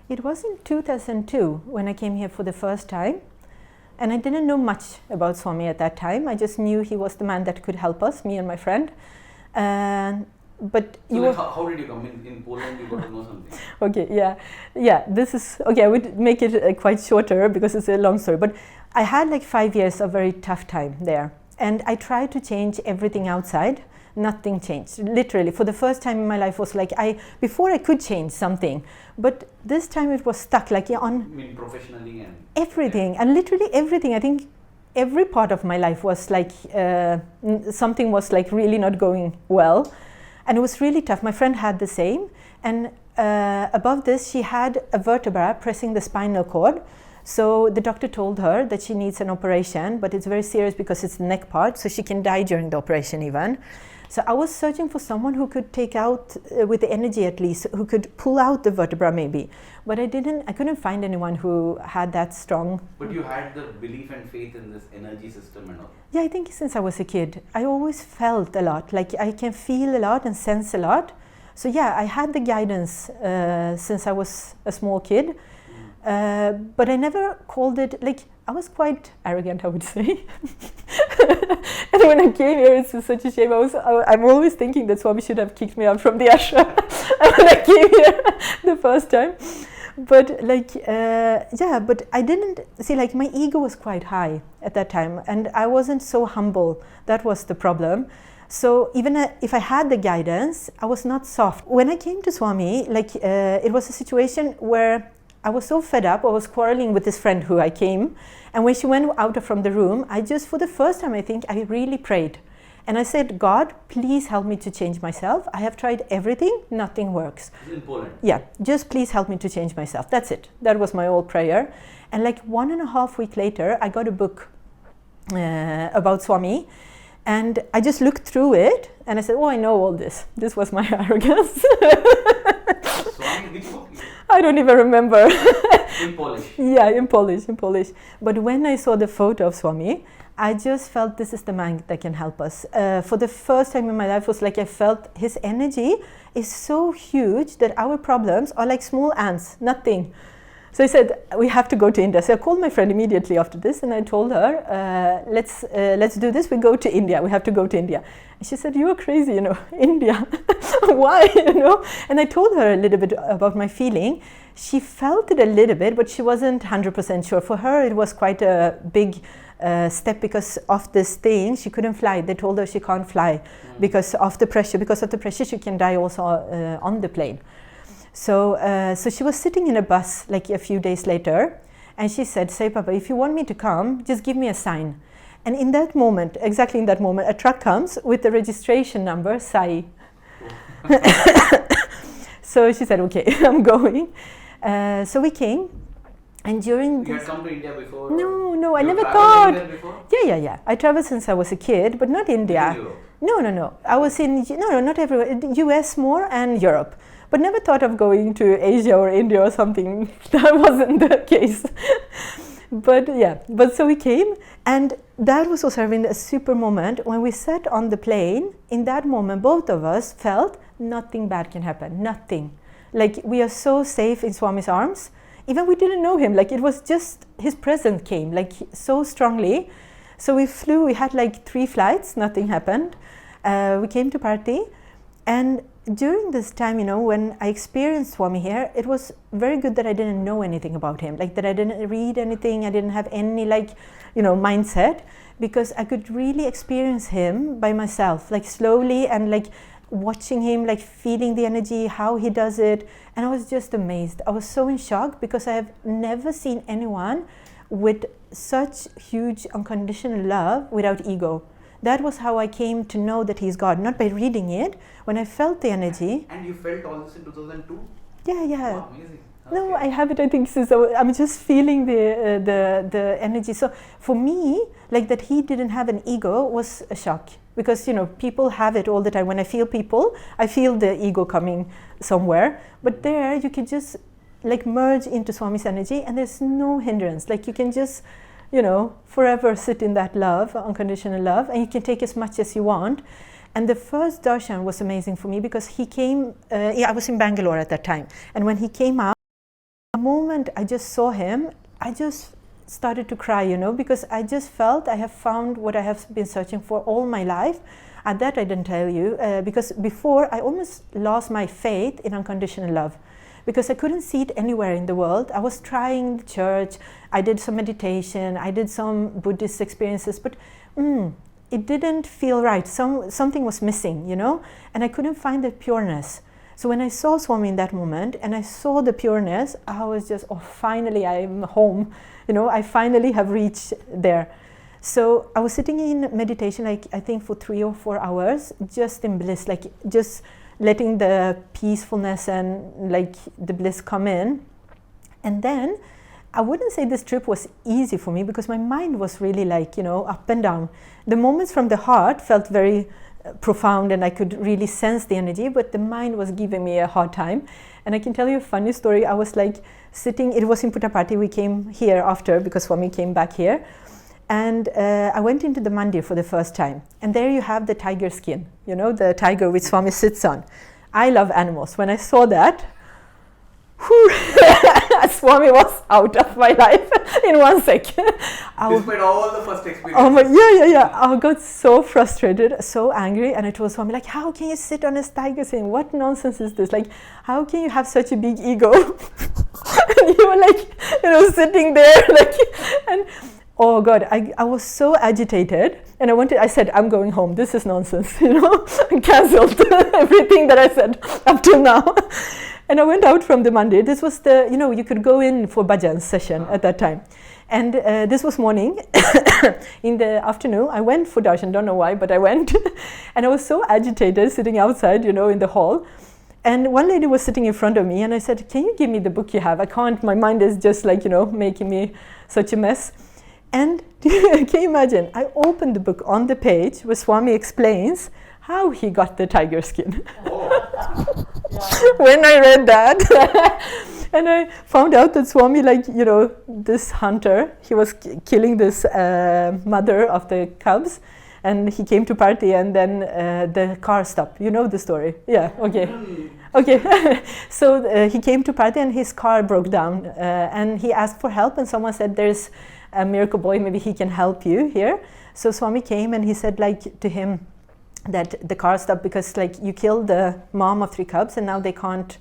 It was in 2002 when I came here for the first time. And I didn't know much about Swami at that time. I just knew he was the man that could help us, me and my friend. But so like how did you come in Poland? You got to know something. Okay, yeah. This is okay. I would make it quite shorter because it's a long story. But I had like 5 years of very tough time there, and I tried to change everything outside. Nothing changed. Literally, for the first time in my life, was like before I could change something, but this time it was stuck. Like on. I mean, professionally and everything, and literally everything. I think every part of my life was like something was like really not going well. And it was really tough. My friend had the same. And above this, she had a vertebra pressing the spinal cord. So the doctor told her that she needs an operation, but it's very serious because it's the neck part, so she can die during the operation even. So I was searching for someone who could take out, with the energy at least, who could pull out the vertebra maybe. But I couldn't find anyone who had that strong. But you had the belief and faith in this energy system and all. Yeah, I think since I was a kid, I always felt a lot, like I can feel a lot and sense a lot. So yeah, I had the guidance since I was a small kid. But I never called it, like, I was quite arrogant, I would say. And when I came here, it's such a shame. I'm always thinking that Swami should have kicked me out from the ashram when I came here the first time. But like, but I didn't, see, like my ego was quite high at that time and I wasn't so humble. That was the problem. So even if I had the guidance, I was not soft. When I came to Swami, like it was a situation where I was so fed up. I was quarreling with this friend who I came, and when she went out from the room, I just, for the first time, I think, I really prayed. And I said, God, please help me to change myself. I have tried everything, nothing works. In Poland? Yeah, just please help me to change myself. That's it. That was my old prayer. And like 1.5 weeks later, I got a book about Swami. And I just looked through it, and I said, oh, I know all this. This was my arrogance. Swami, which book? I don't even remember. In Polish? Yeah, in Polish. But when I saw the photo of Swami, I just felt this is the man that can help us. For the first time in my life, it was like I felt his energy is so huge that our problems are like small ants, nothing. So I said, we have to go to India. So I called my friend immediately after this, and I told her, let's do this. We go to India. We have to go to India. And she said, you are crazy, India. Why, And I told her a little bit about my feeling. She felt it a little bit, but she wasn't 100% sure. For her, it was quite a big step because of this thing. She couldn't fly. They told her she can't fly because of the pressure. Because of the pressure, she can die also on the plane. So she was sitting in a bus like a few days later, and she said, Sai Papa, if you want me to come, just give me a sign. And in that moment, exactly in that moment, a truck comes with the registration number, Sai. So she said, okay, I'm going. So we came, and during You had come to India before? No, I never thought. Yeah. I traveled since I was a kid, but not India. No. I was in, not everywhere, US more and Europe. But never thought of going to Asia or India or something. That wasn't the case. But so we came, and that was also having a super moment. When we sat on the plane, in that moment, both of us felt nothing bad can happen, nothing. Like we are so safe in Swami's arms. Even we didn't know him, like it was just his presence came like so strongly. So we flew, we had like 3 flights, nothing happened. We came to Parthi, and during this time, when I experienced Swami here, it was very good that I didn't know anything about him, like that I didn't read anything, I didn't have any mindset, because I could really experience him by myself, like slowly, and like watching him, like feeling the energy, how he does it. And I was just amazed. I was so in shock because I have never seen anyone with such huge unconditional love without ego. That was how I came to know that he's God, not by reading it. When I felt the energy. And you felt all this in 2002? Yeah. Wow, amazing. Okay. No, I have it, I think, since I'm just feeling the energy. So for me, like that he didn't have an ego was a shock. Because, people have it all the time. When I feel people, I feel the ego coming somewhere. But there, you can just like merge into Swami's energy, and there's no hindrance. Like you can just, forever sit in that love, unconditional love, and you can take as much as you want. And the first darshan was amazing for me because he came, I was in Bangalore at that time. And when he came out, moment I just saw him, I just started to cry, because I just felt I have found what I have been searching for all my life. And that I didn't tell you, because before I almost lost my faith in unconditional love, because I couldn't see it anywhere in the world. I was trying the church, I did some meditation, I did some Buddhist experiences, but it didn't feel right. Something was missing, and I couldn't find the pureness. So when I saw Swami in that moment and I saw the pureness, I was just, finally I'm home. I finally have reached there. So I was sitting in meditation, I think for 3 or 4 hours, just in bliss, just letting the peacefulness and the bliss come in. And then I wouldn't say this trip was easy for me, because my mind was really up and down. The moments from the heart felt very profound and I could really sense the energy, but the mind was giving me a hard time. And I can tell you a funny story. I was sitting, it was in Puttaparthi, we came here after because Swami came back here. And I went into the mandir for the first time. And there you have the tiger skin, the tiger which Swami sits on. I love animals. When I saw that, Swami was out of my life in 1 second. Despite all the first experiences. I got so frustrated, so angry, and I told Swami, how can you sit on a tiger skin? What nonsense is this? How can you have such a big ego? And you were sitting there, and oh God, I was so agitated, and I said, I'm going home. This is nonsense, I cancelled everything that I said up till now. And I went out from the mandir. This was you could go in for bhajan session at that time. And this was morning. In the afternoon, I went for darshan, don't know why, but I went. And I was so agitated sitting outside, in the hall. And one lady was sitting in front of me, and I said, can you give me the book you have? I can't, my mind is just making me such a mess. And can you imagine, I opened the book on the page where Swami explains how he got the tiger skin. Oh. When I read that, and I found out that Swami, this hunter, he was killing this mother of the cubs, and he came to party, and then the car stopped. You know the story? Yeah, okay. Okay, so he came to party and his car broke down, and he asked for help, and someone said, there's a miracle boy, maybe he can help you here. So Swami came and he said to him that the car stopped because you killed the mom of 3 cubs and now they can't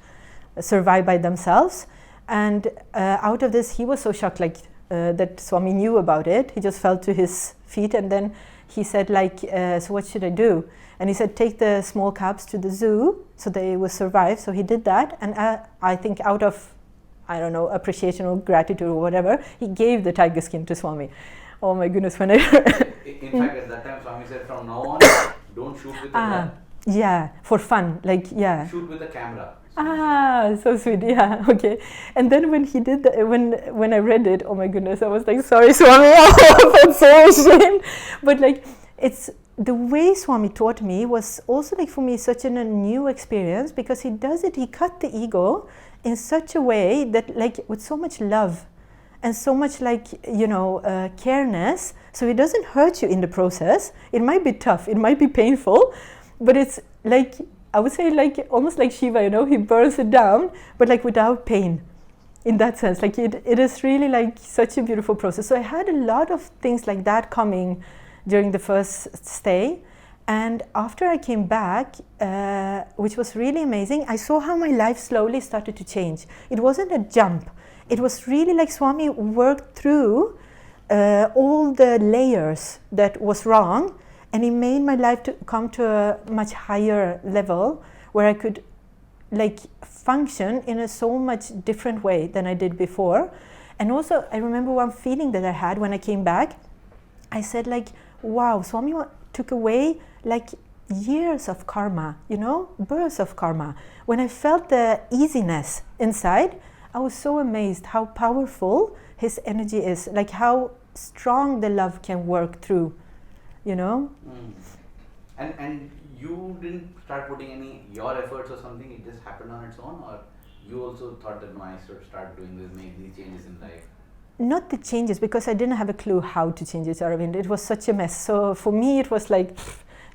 survive by themselves. And out of this, he was so shocked that Swami knew about it. He just fell to his feet, and then he said so what should I do? And he said, take the small cubs to the zoo so they will survive. So he did that, and I think out of, I don't know, appreciation or gratitude or whatever, he gave the tiger skin to Swami. Oh my goodness, when I... In fact, at that time, Swami said, from now on, don't shoot with the gun. Yeah, for fun, Shoot with the camera. So sweet, yeah, okay. And then when he did that, when I read it, oh my goodness, I was sorry, Swami, I felt so ashamed. But it's the way Swami taught me was also for me such a new experience, because he does it, he cut the ego in such a way that with so much love and so much careness, so it doesn't hurt you in the process. It might be tough, it might be painful, but it's I would say almost like Shiva, he burns it down, but without pain. In that sense, it is really such a beautiful process. So I had a lot of things like that coming during the first stay. And after I came back, which was really amazing, I saw how my life slowly started to change. It wasn't a jump. It was really Swami worked through all the layers that was wrong, and he made my life to come to a much higher level where I could function in a so much different way than I did before. And also I remember one feeling that I had when I came back. I said wow, Swami took away years of karma, births of karma. When I felt the easiness inside, I was so amazed how powerful his energy is, how strong the love can work through, And you didn't start putting your efforts or something, it just happened on its own, or you also thought that no, I should start doing this, make these changes in life? Not the changes, because I didn't have a clue how to change it, Aravind. It was such a mess. So for me, it was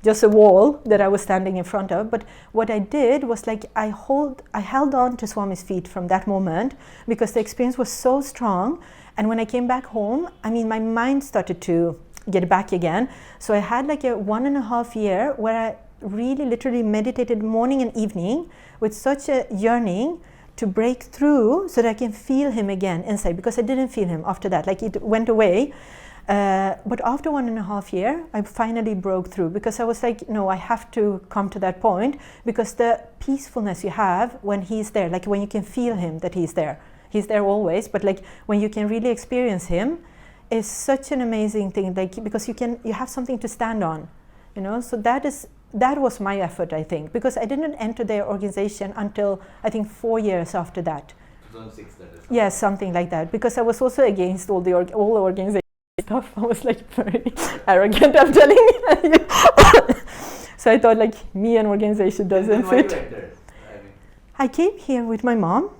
just a wall that I was standing in front of. But what I did was like I held on to Swami's feet from that moment, because the experience was so strong. And when I came back home, I mean, my mind started to get back again. So I had like a 1.5 year where I really literally meditated morning and evening with such a yearning to break through so that I can feel him again inside, because I didn't feel him after that, like it went away. But after 1.5 year, I finally broke through, because I was like, no, I have to come to that point, because the peacefulness you have when he's there, like when you can feel him that he's there always, but like when you can really experience him, is such an amazing thing, like because you have something to stand on, you know. So that was my effort, I think, because I didn't enter their organization until I think 4 years after that. 2006, that is. Yes, something like that, because I was also against all the organization stuff. I was like very arrogant, I'm telling you. So I thought like me and organization doesn't fit. I came here with my mom.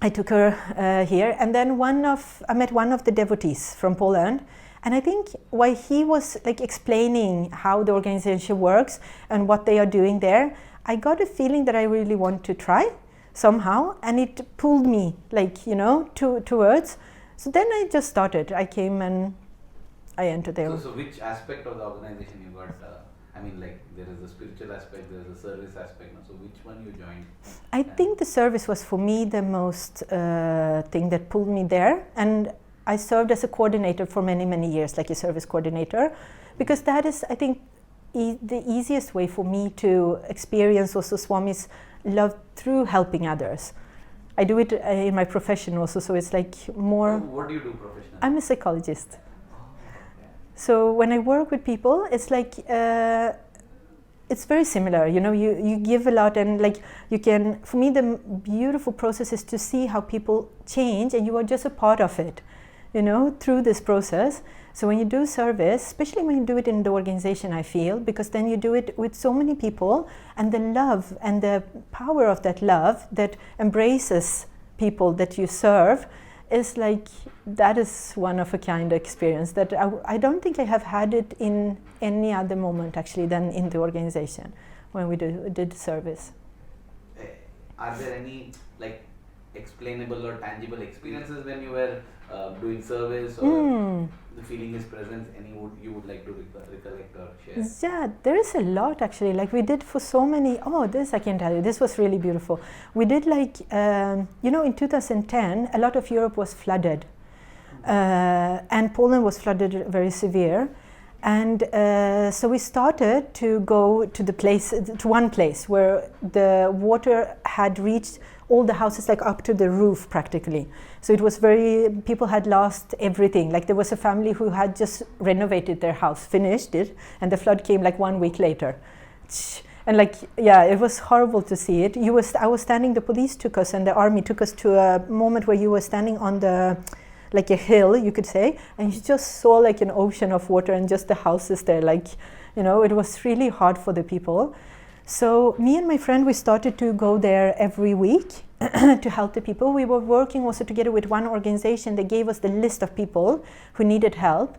I took her here, and then I met one of the devotees from Poland, and I think while he was like explaining how the organization works and what they are doing there, I got a feeling that I really want to try somehow, and it pulled me like, you know, towards. So then I just started. I came and I entered there. So which aspect of the organization you got? I mean, like there is a spiritual aspect, there is a service aspect. So which one you joined? I think the service was for me the most thing that pulled me there, and I served as a coordinator for many years, like a service coordinator, because that is, I think, the easiest way for me to experience also Swami's love through helping others. I do it in my profession also, so it's like more. So what do you do professionally? I'm a psychologist. So when I work with people, it's like it's very similar. You know, you give a lot, and like you can. For me, the beautiful process is to see how people change, and you are just a part of it. You know, through this process. So when you do service, especially when you do it in the organization, I feel, because then you do it with so many people, and the love and the power of that love that embraces people that you serve is like, that is one of a kind experience that I don't think I have had it in any other moment actually than in the organization when we did service. Are there any like explainable or tangible experiences when you were doing service, or the feeling is present, any you would like to recollect or share? Yeah, there is a lot actually. Like we did for so many. This I can tell you. This was really beautiful. We did like you know, in 2010, a lot of Europe was flooded, and Poland was flooded very severe. And so we started to go to one place where the water had reached all the houses, like up to the roof practically. So it was people had lost everything. Like there was a family who had just renovated their house, finished it, and the flood came like 1 week later. And like, yeah, it was horrible to see it. I was standing, the police took us and the army took us to a moment where you were standing on like a hill, you could say, and you just saw like an ocean of water and just the houses there, like, you know, it was really hard for the people. So me and my friend, we started to go there every week to help the people. We were working also together with one organization. They gave us the list of people who needed help.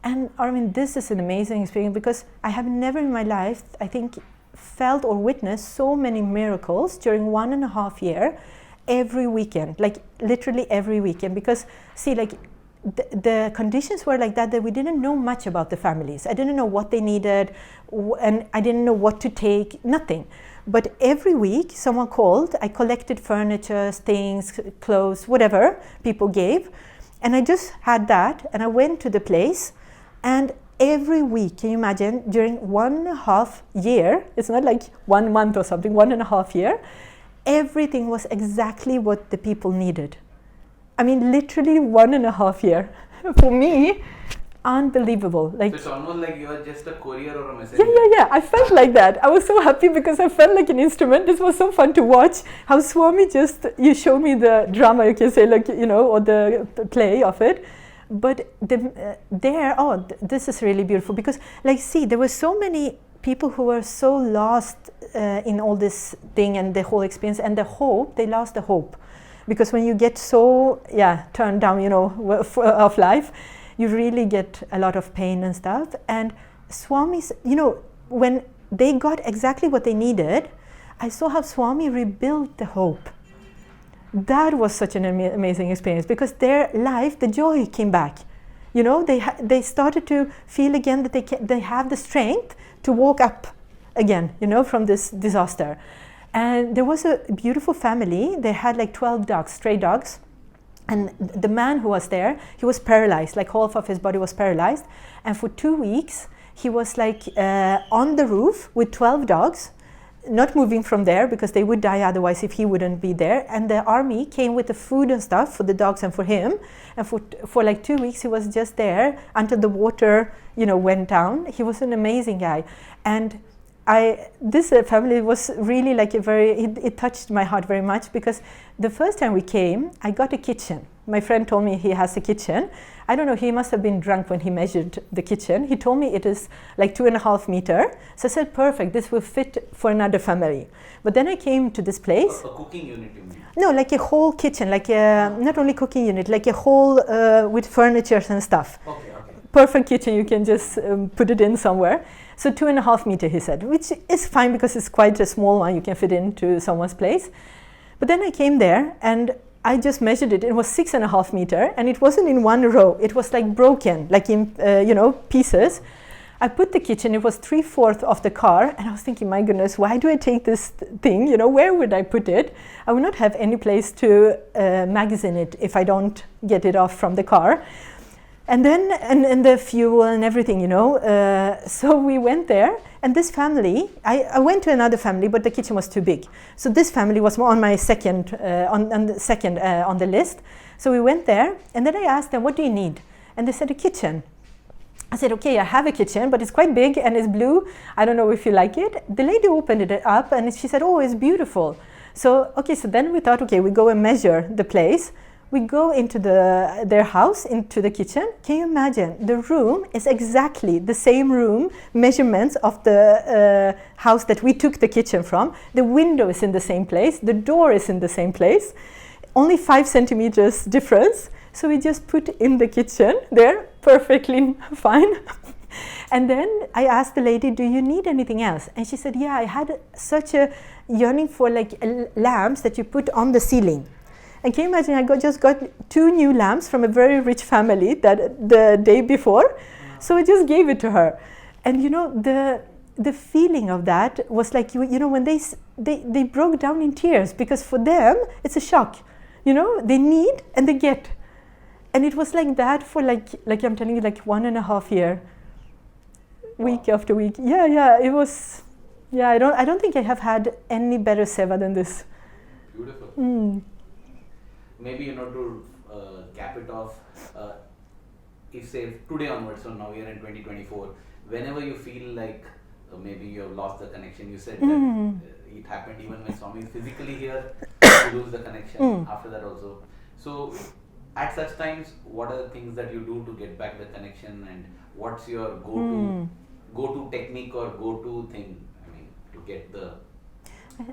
And I mean, this is an amazing experience, because I have never in my life, I think, felt or witnessed so many miracles during 1.5 years. Every weekend, like literally every weekend, because see, like the conditions were like that we didn't know much about the families. I didn't know what they needed, and I didn't know what to take, nothing. But every week someone called, I collected furniture, things, clothes, whatever people gave, and I just had that, and I went to the place, and every week, can you imagine, during 1.5 years, it's not like 1 month or something, 1.5 years, everything was exactly what the people needed. I mean, literally 1.5 years. For me, unbelievable. Like, so it's almost like you are just a courier or a messenger. Yeah. I felt like that. I was so happy because I felt like an instrument. This was so fun to watch. How Swami you showed me the drama, you can say, like, you know, or the play of it. But this is really beautiful, because, like, see, there were so many people who were so lost in all this thing and the whole experience, and the hope, they lost the hope. Because when you get so, turned down, you know, of life, you really get a lot of pain and stuff. And Swami's, you know, when they got exactly what they needed, I saw how Swami rebuilt the hope. That was such an amazing experience, because their life, the joy came back. You know, they started to feel again that they have the strength to walk up again, you know, from this disaster. And there was a beautiful family. They had like 12 dogs, stray dogs. And the man who was there, he was paralyzed, like half of his body was paralyzed. And for 2 weeks, he was like on the roof with 12 dogs, not moving from there because they would die otherwise if he wouldn't be there. And the army came with the food and stuff for the dogs and for him. And for like 2 weeks, he was just there until the water, you know, went down. He was an amazing guy. And this family was really like it touched my heart very much, because the first time we came, I got a kitchen. My friend told me he has a kitchen. I don't know, he must have been drunk when he measured the kitchen. He told me it is like 2.5 meters. So I said, perfect, this will fit for another family. But then I came to this place. A cooking unit, you mean? No, like a whole kitchen, like not only cooking unit, like a whole with furniture and stuff. Okay. Perfect kitchen, you can just put it in somewhere. So 2.5 meters, he said, which is fine because it's quite a small one, you can fit into someone's place. But then I came there and I just measured it. It was 6.5 meters, and it wasn't in one row. It was like broken, like in pieces. I put the kitchen. It was 3/4 of the car, and I was thinking, my goodness, why do I take this thing? You know, where would I put it? I would not have any place to magazine it if I don't get it off from the car. And then and the fuel and everything, you know. So we went there, and this family, I went to another family, but the kitchen was too big. So this family was on my second on the list. So we went there, and then I asked them, what do you need? And they said, a kitchen. I said, okay, I have a kitchen, but it's quite big and it's blue. I don't know if you like it. The lady opened it up and she said, oh, it's beautiful. So then we thought, okay, we go and measure the place. We go into their house, into the kitchen. Can you imagine? The room is exactly the same room, measurements of the house that we took the kitchen from. The window is in the same place. The door is in the same place. Only 5 centimeters difference. So we just put in the kitchen there, perfectly fine. And then I asked the lady, do you need anything else? And she said, yeah, I had such a yearning for like lamps that you put on the ceiling. And can you imagine, I just got 2 new lamps from a very rich family that the day before. So I just gave it to her. And you know, the feeling of that was like, you know, when they broke down in tears, because for them, it's a shock. You know, they need and they get. And it was like that for like I'm telling you, like 1.5 years, week after week. Yeah, it was, I don't think I have had any better seva than this. Beautiful. Maybe, you know, to cap it off, if say today onwards, so now we are in 2024, whenever you feel like maybe you have lost the connection, you said that it happened even when Swami is physically here, you lose the connection after that also. So at such times, what are the things that you do to get back the connection, and what's your go-to technique or go-to thing, I mean, to get the...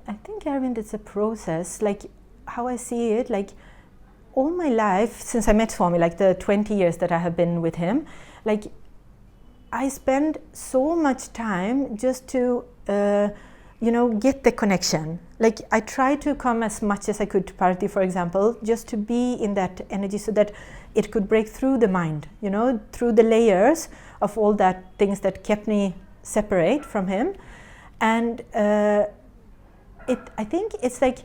I think, Arvind, it's a process. Like how I see it, like all my life since I met Swami, like the 20 years that I have been with him, like I spend so much time just to get the connection. Like I try to come as much as I could to Parati, for example, just to be in that energy so that it could break through the mind, you know, through the layers of all that things that kept me separate from him. And I think it's like,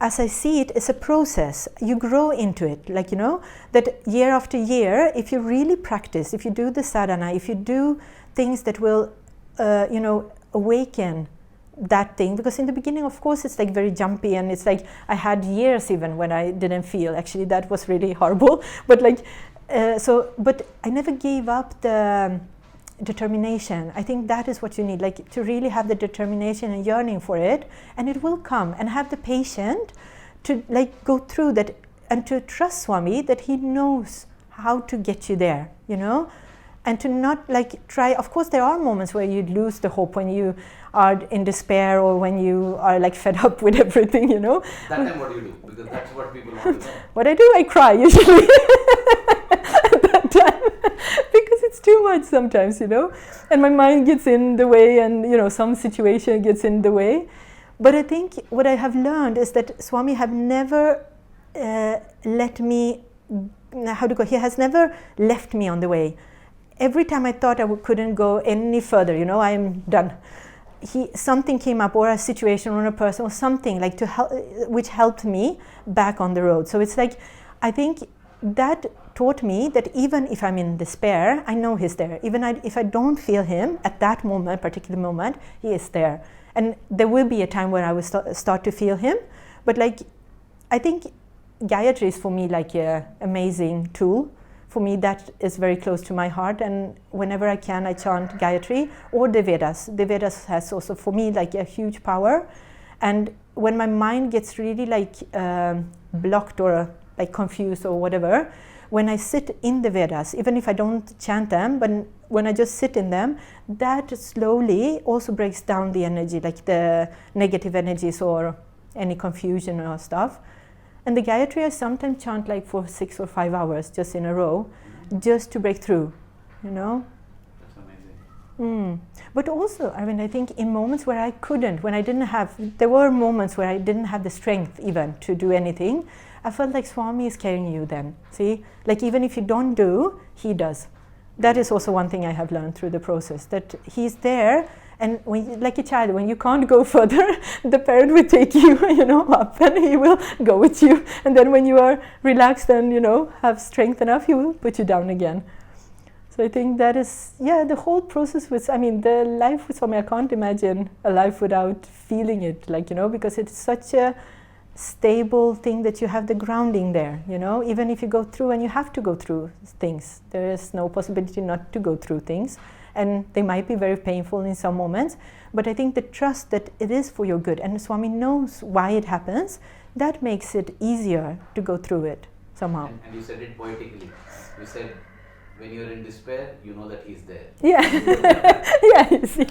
as I see it, it's a process. You grow into it, like, you know, that year after year, if you really practice, if you do the sadhana, if you do things that will, awaken that thing, because in the beginning, of course, it's like very jumpy, and it's like I had years even when I didn't feel. Actually, that was really horrible. But like, but I never gave up the determination. I think that is what you need, like to really have the determination and yearning for it, and it will come. And have the patience to like go through that, and to trust Swami that he knows how to get you there, you know. And to not like try, of course there are moments where you lose the hope, when you are in despair, or when you are like fed up with everything, you know. That time what do you do? Because that's what people want to know. What I do, I cry usually at that time, because it's too much sometimes, and my mind gets in the way, and some situation gets in the way. But I think what I have learned is that Swami have never let me, he has never left me on the way. Every time I thought I couldn't go any further, I am done. Something came up, or a situation, or a person, or something like to help, which helped me back on the road. So it's like, I think that taught me that even if I'm in despair, I know He's there. Even if I don't feel Him at that moment, particular moment, He is there. And there will be a time where I will start to feel Him. But I think Gayatri is for me like an amazing tool. For me, that is very close to my heart, and whenever I can, I chant Gayatri or the Vedas. The Vedas has also, for me, like a huge power. And when my mind gets really blocked or like confused or whatever, when I sit in the Vedas, even if I don't chant them, but when I just sit in them, that slowly also breaks down the energy, like the negative energies or any confusion or stuff. And the Gayatri I sometimes chant like for 6 or 5 hours just in a row, just to break through, That's amazing. But also, I think in moments where I couldn't, there were moments where I didn't have the strength even to do anything, I felt like Swami is carrying you then. See, like even if you don't do, He does. That is also one thing I have learned through the process, that He's there. And like a child, when you can't go further, the parent will take you, up, and He will go with you. And then when you are relaxed and, have strength enough, He will put you down again. So I think that is, the whole process the life with Swami, I can't imagine a life without feeling it, because it's such a stable thing that you have the grounding there, even if you go through, and you have to go through things. There is no possibility not to go through things. And they might be very painful in some moments, but I think the trust that it is for your good, and Swami knows why it happens, that makes it easier to go through it somehow. And you said it poetically. You said, when you're in despair, you know that He's there. Yeah. Yeah, you see.